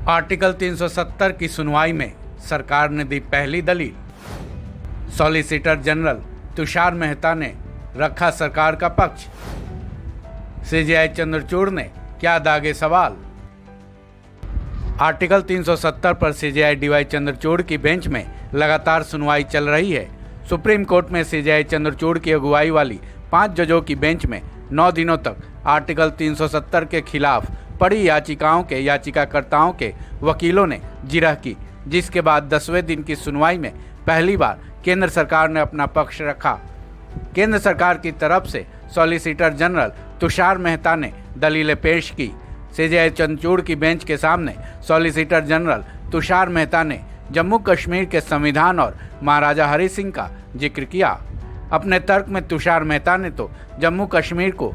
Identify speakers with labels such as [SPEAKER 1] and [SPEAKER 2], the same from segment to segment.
[SPEAKER 1] Article 370 की सुनवाई में सरकार ने दी पहली दलील। सॉलिसिटर जनरल तुषार मेहता ने रखा सरकार का पक्ष। सीजेआई चंद्रचूड़ ने क्या दागे सवाल। आर्टिकल 370 पर सीजेआई डीवाई चंद्रचूड़ की बेंच में लगातार सुनवाई चल रही है। सुप्रीम कोर्ट में सीजेआई चंद्रचूड़ की अगुवाई वाली 5 जजों की बेंच में 9 दिनों तक आर्टिकल 370 के खिलाफ पड़ी याचिकाओं के याचिकाकर्ताओं के वकीलों ने जिरह की, जिसके बाद 10वें दिन की सुनवाई में पहली बार केंद्र सरकार ने अपना पक्ष रखा। केंद्र सरकार की तरफ से सॉलिसिटर जनरल तुषार मेहता ने दलीलें पेश की। सीजेआई चंद्रचूड़ की बेंच के सामने सॉलिसिटर जनरल तुषार मेहता ने जम्मू कश्मीर के संविधान और महाराजा हरि सिंह का जिक्र किया। अपने तर्क में तुषार मेहता ने तो जम्मू कश्मीर को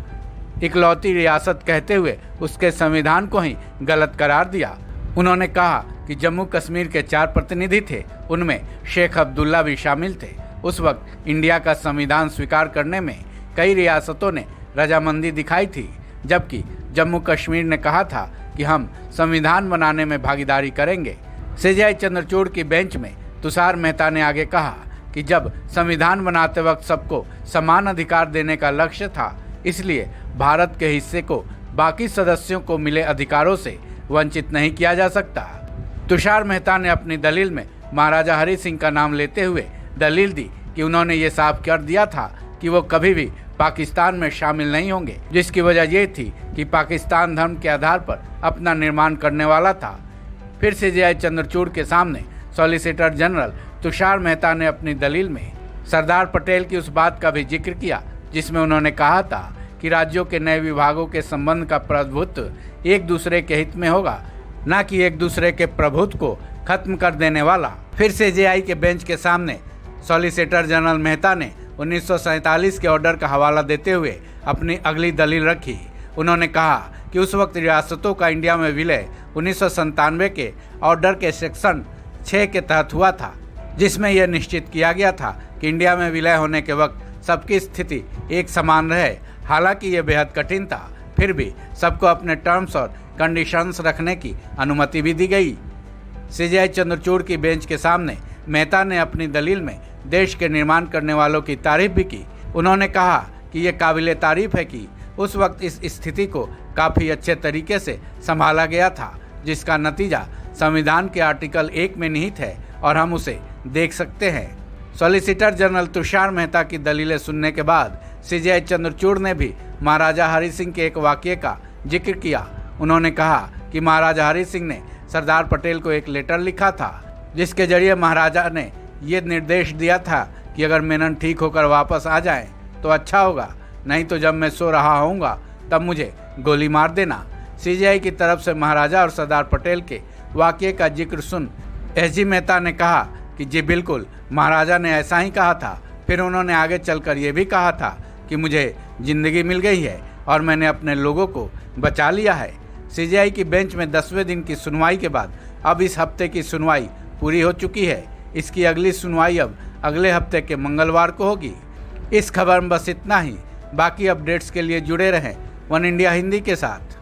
[SPEAKER 1] इकलौती रियासत कहते हुए उसके संविधान को ही गलत करार दिया। उन्होंने कहा कि जम्मू कश्मीर के 4 प्रतिनिधि थे, उनमें शेख अब्दुल्ला भी शामिल थे। उस वक्त इंडिया का संविधान स्वीकार करने में कई रियासतों ने रजामंदी दिखाई थी, जबकि जम्मू कश्मीर ने कहा था कि हम संविधान बनाने में भागीदारी करेंगे। सीजेआई चंद्रचूड़ की बेंच में तुषार मेहता ने आगे कहा कि जब संविधान बनाते वक्त सबको समान अधिकार देने का लक्ष्य था, इसलिए भारत के हिस्से को बाकी सदस्यों को मिले अधिकारों से वंचित नहीं किया जा सकता। तुषार मेहता ने अपनी दलील में महाराजा हरि सिंह का नाम लेते हुए दलील दी कि उन्होंने ये साफ कर दिया था कि वो कभी भी पाकिस्तान में शामिल नहीं होंगे, जिसकी वजह ये थी कि पाकिस्तान धर्म के आधार पर अपना निर्माण करने वाला था। फिर सीजेआई चंद्रचूड़ के सामने सॉलिसिटर जनरल तुषार मेहता ने अपनी दलील में सरदार पटेल की उस बात का भी जिक्र किया जिसमें उन्होंने कहा था कि राज्यों के नए विभागों के संबंध का प्रभुत्व एक दूसरे के हित में होगा, न कि एक दूसरे के प्रभुत्व को खत्म कर देने वाला। फिर सीजेआई के बेंच के सामने सॉलिसिटर जनरल मेहता ने 1947 के ऑर्डर का हवाला देते हुए अपनी अगली दलील रखी। उन्होंने कहा कि उस वक्त रियासतों का इंडिया में विलय 1997 के ऑर्डर के सेक्शन 6 के तहत हुआ था, जिसमें यह निश्चित किया गया था कि इंडिया में विलय होने के वक्त सबकी स्थिति एक समान रहे। हालांकि यह बेहद कठिन था, फिर भी सबको अपने टर्म्स और कंडीशंस रखने की अनुमति भी दी गई। सीजेआई चंद्रचूड़ की बेंच के सामने मेहता ने अपनी दलील में देश के निर्माण करने वालों की तारीफ भी की। उन्होंने कहा कि यह काबिले तारीफ है कि उस वक्त इस स्थिति को काफ़ी अच्छे तरीके से संभाला गया था, जिसका नतीजा संविधान के आर्टिकल 1 में निहित है और हम उसे देख सकते हैं। सॉलिसिटर जनरल तुषार मेहता की दलीलें सुनने के बाद सीजेआई चंद्रचूड़ ने भी महाराजा हरि सिंह के एक वाक्य का जिक्र किया। उन्होंने कहा कि महाराजा हरि सिंह ने सरदार पटेल को एक लेटर लिखा था, जिसके जरिए महाराजा ने ये निर्देश दिया था कि अगर मेनन ठीक होकर वापस आ जाएं तो अच्छा होगा, नहीं तो जब मैं सो रहा होऊंगा तब मुझे गोली मार देना। सीजेआई की तरफ से महाराजा और सरदार पटेल के वाक्य का जिक्र सुन एसजी मेहता ने कहा कि जी बिल्कुल, महाराजा ने ऐसा ही कहा था। फिर उन्होंने आगे चलकर ये भी कहा था कि मुझे ज़िंदगी मिल गई है और मैंने अपने लोगों को बचा लिया है। सीजेआई की बेंच में 10वें दिन की सुनवाई के बाद अब इस हफ्ते की सुनवाई पूरी हो चुकी है। इसकी अगली सुनवाई अब अगले हफ्ते के मंगलवार को होगी। इस खबर में बस इतना ही। बाकी अपडेट्स के लिए जुड़े रहें वन इंडिया हिंदी के साथ।